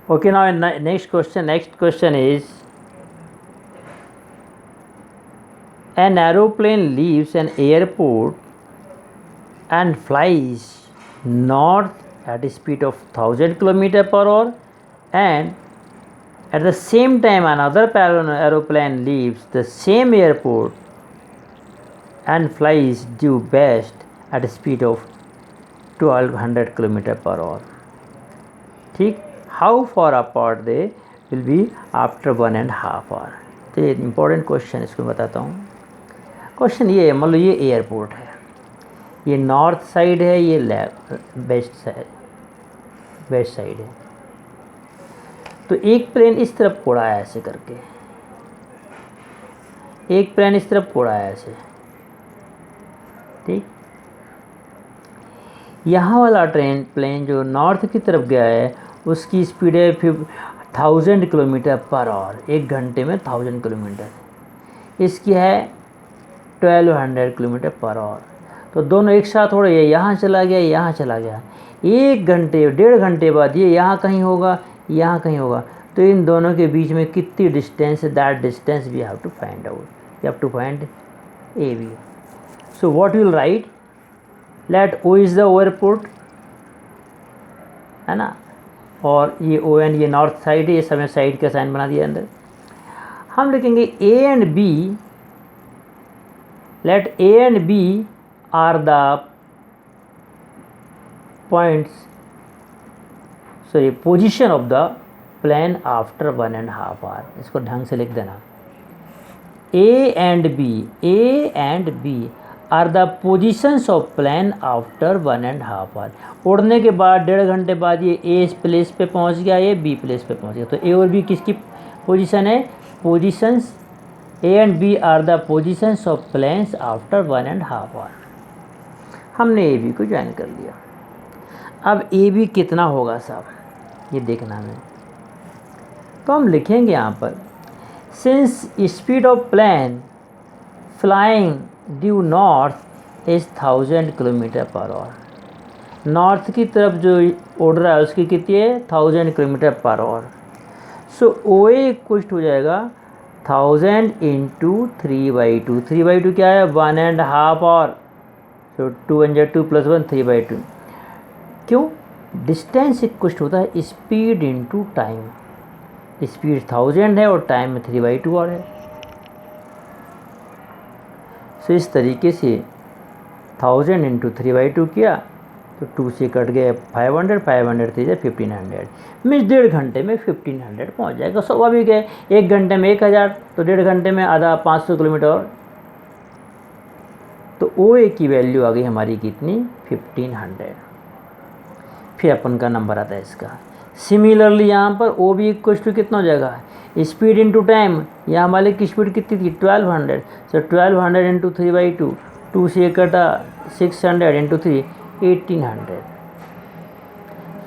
Okay, now next question is, an aeroplane leaves an airport and flies north at a speed of 1000 km per hour, and at the same time another aeroplane leaves the same airport and flies due west at a speed of 1200 km per hour. ठीक, how for apart they will be after 1.5 hour. तो ये important question, इसको बताता हूँ. Question ये है, मान लो ये एयरपोर्ट है, ये नॉर्थ साइड है, ये वेस्ट साइड है. तो एक प्लेन इस तरफ उड़ा है ऐसे करके, एक प्लेन इस तरफ उड़ा है ऐसे. ठीक, यहाँ वाला प्लेन जो नॉर्थ की तरफ गया है उसकी स्पीड है 1000 किलोमीटर पर आवर, 1 घंटे में 1000 किलोमीटर. इसकी है 1200 किलोमीटर पर आवर. तो दोनों एक साथ हो रहे हैं, यहाँ चला गया, यहाँ चला गया. 1 घंटे 1.5 घंटे बाद ये यहाँ कहीं होगा, यहाँ कहीं होगा. तो इन दोनों के बीच में कितनी डिस्टेंस है, that distance we have to find out. You have to find A B. So what will write, let O is the airport, है ना, और ये ओ एन ये नॉर्थ साइड है, ये सब साइड का साइन बना दिया अंदर. हम लिखेंगे A and B, let A and B are the points, sorry position of the plane after 1.5 hour. इसको ढंग से लिख देना. A and B are the positions of plane after 1.5 hour. उड़ने के बाद 1.5 घंटे बाद ये ए प्लेस पे पहुंच गया, ये बी प्लेस पे पहुंच गया. तो ए और बी किसकी पोजीशन है, positions. A and B are the positions of planes after 1.5 hour. हमने ए बी को ज्वाइन कर लिया. अब ए बी कितना होगा साहब, ये देखना है. तो हम लिखेंगे यहाँ पर, since speed of plane flying due north is 1000 kilometre per hour. North की तरफ जो उड़ रहा है उसकी कितनी है, 1000 kilometre per our. So O A equal हो जाएगा 1000 इंटू 3/2. 3/2 क्या है, 1.5 hour. सो 2 + 1 3/2. क्यों, डिस्टेंस इक्वल होता है स्पीड इंटू टाइम. स्पीड 1000 है और टाइम में 3/2 और है. सो इस तरीके से 1000 इंटू 3/2 किया तो 2 से कट गए 500, 500 थी 1500. मीन्स 1.5 घंटे में 1500 पहुँच जाएगा. स्वाभाविक है, 1 घंटे में 1000, तो 1.5 घंटे में आधा 500 किलोमीटर और. तो ओ ए की वैल्यू आ गई हमारी कितनी, 1500. फिर अपन का नंबर आता है इसका. सिमिलरली यहाँ पर ओ बी इक्वल टू कितना हो जाएगा, स्पीड इंटू टाइम. यहाँ हमारे की स्पीड कितनी थी, 1200. सो 1200 इंटू 3/2, 2 से कटा 600 इंटू 3 1800.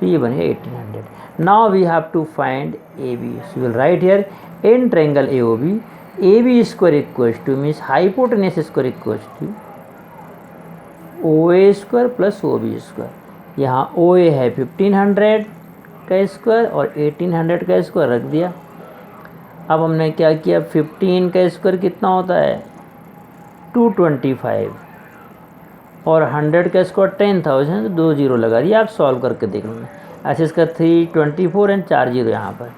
तो ये बनेगा 1800. Now we have to find A B. So will write here, in triangle A O B, A B square equal to means hypotenuse square equal to O A square plus O B square. यहाँ O ए है 1500 का square और 1800 का square रख दिया. अब हमने क्या किया, 15 का स्क्वायर कितना होता है 225 और 100 का स्क्वायर 10,000. 2 0 लगा दिया. आप सॉल्व करके देख लेना. ऐसे इसका 324 एंड 4 0 यहाँ पर.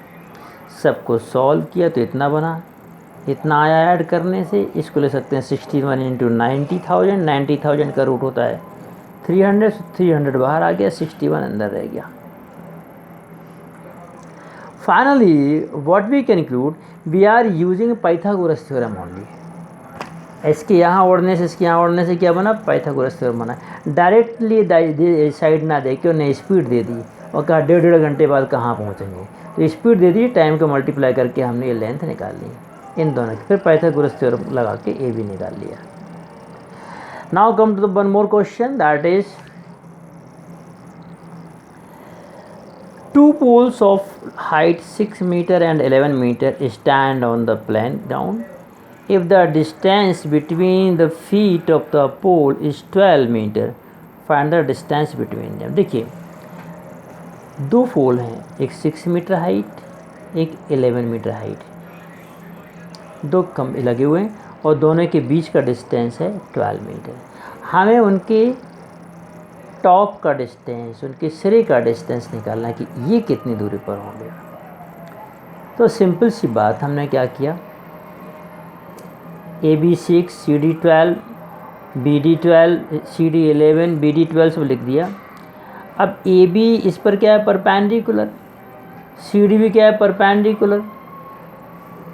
सबको सॉल्व किया तो इतना बना, इतना आया ऐड करने से. इसको ले सकते हैं 61 इंटू 90,000. 90,000 का रूट होता है 300. 300 बाहर आ गया, 61 अंदर रह गया. Finally, what we conclude, we are using Pythagoras theorem only. इसके यहाँ उड़ने से इसके यहाँ उड़ने से क्या बना, पाइथागोरस थ्योरम बना. डायरेक्टली साइड ना दे के उन्हें स्पीड दे दी और कहा 1.5 घंटे बाद कहाँ पहुँचेंगे. तो स्पीड दे दी, टाइम को मल्टीप्लाई करके हमने ये लेंथ निकाल ली इन दोनों की. फिर पाइथागोरस थ्योरम लगा के ए भी निकाल लिया. Now come to the one more question, that is two poles of height 6 meter and 11 meter stand on the plane down. If the distance between the feet of the pole is 12 meter, find the distance between them. देखिए, दो पोल हैं, एक 6 metre height, एक 11 metre height, दो खंभे लगे हुए हैं और दोनों के बीच का डिस्टेंस है 12 मीटर। हमें उनके टॉप का डिस्टेंस, उनके सिरे का डिस्टेंस निकालना है कि ये कितनी दूरी पर होंगे। तो सिंपल सी बात, हमने क्या किया, AB 6, CD 12, BD 12, CD 11, BD 12 सब लिख दिया। अब AB इस पर क्या है, परपेंडिकुलर, CD भी क्या है, परपेंडिकुलर,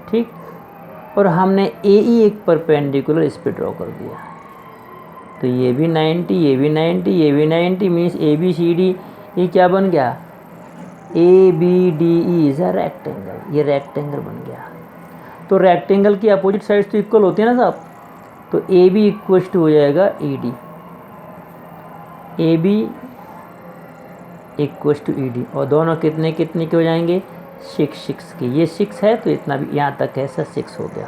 ठीक। और हमने AE एक परपेंडिकुलर इस पर ड्रॉ कर दिया। तो ये भी 90, ये भी 90, ये भी 90 मीन्स ABCD ये क्या बन गया, ABDE इज अ रेक्टेंगल, ये रेक्टेंगल बन गया। तो रेक्टेंगल की अपोजिट साइड्स तो इक्वल होती है ना साहब, तो AB इक्वल टू हो जाएगा AD, AB equal to ED, और दोनों कितने कितने के हो जाएंगे, 6 6 के। ये 6 है तो इतना भी यहाँ तक है, सर 6 हो गया।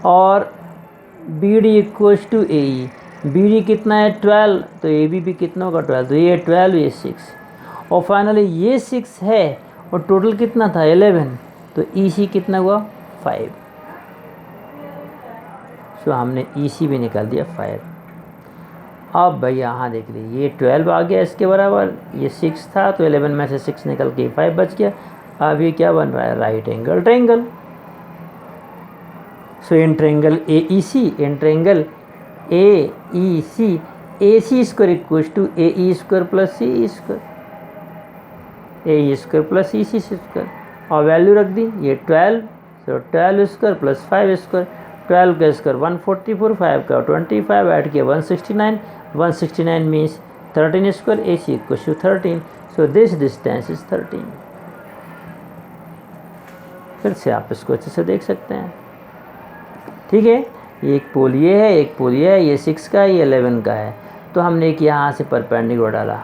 और BD equal to AE, BD कितना है 12, तो AB भी कितना होगा 12, तो ये 12, ये 6, और फाइनली ये 6 है और टोटल कितना था 11, तो EC कितना हुआ 5। सो हमने EC भी निकाल दिया 5। अब भाई यहाँ देख लीजिए, ये 12 आ गया इसके बराबर, ये 6 था तो 11 में से 6 निकल के 5 बच गया। अब ये क्या बन रहा है, right angle triangle. So in triangle AEC, in triangle AEC, AC square equal to AE square plus CE square, AE square plus EC square, और वैल्यू रख दी, ये 12, तो 12 स्क्वायर प्लस 5 स्क्वायर, 12 का स्क्वायर 144, 5 का 25, ऐड किया 169, 169 means 13 square, AC equal to 13, so this distance is 13। फिर से आप इसको अच्छे से देख सकते हैं, ठीक है। ये एक पोल ये है, एक पोल ये है, ये 6 का है, ये 11 का है। तो हमने एक यहाँ से परपेंडिकुलर डाला,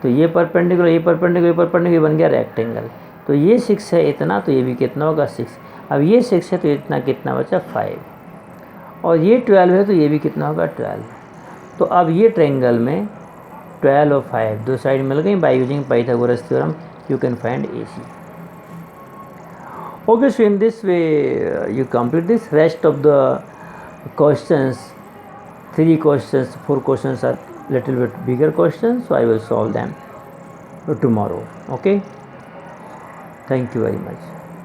तो ये परपेंडिकुलर, ये परपेंडिकुलर, ये परपेंडिकुलर बन गया रेक्टेंगल। तो ये 6 है इतना, तो ये भी कितना होगा 6। अब ये 6 है तो इतना कितना बचा 5, और ये 12 है तो ये भी कितना होगा 12। तो अब ये ट्रायंगल में 12 और 5 दो साइड मिल गई, by using Pythagoras theorem you can find AC। Okay, so in this way you complete this. Rest of the questions, 3 questions, 4 questions are little bit bigger questions, so I will solve them tomorrow. Okay, thank you very much.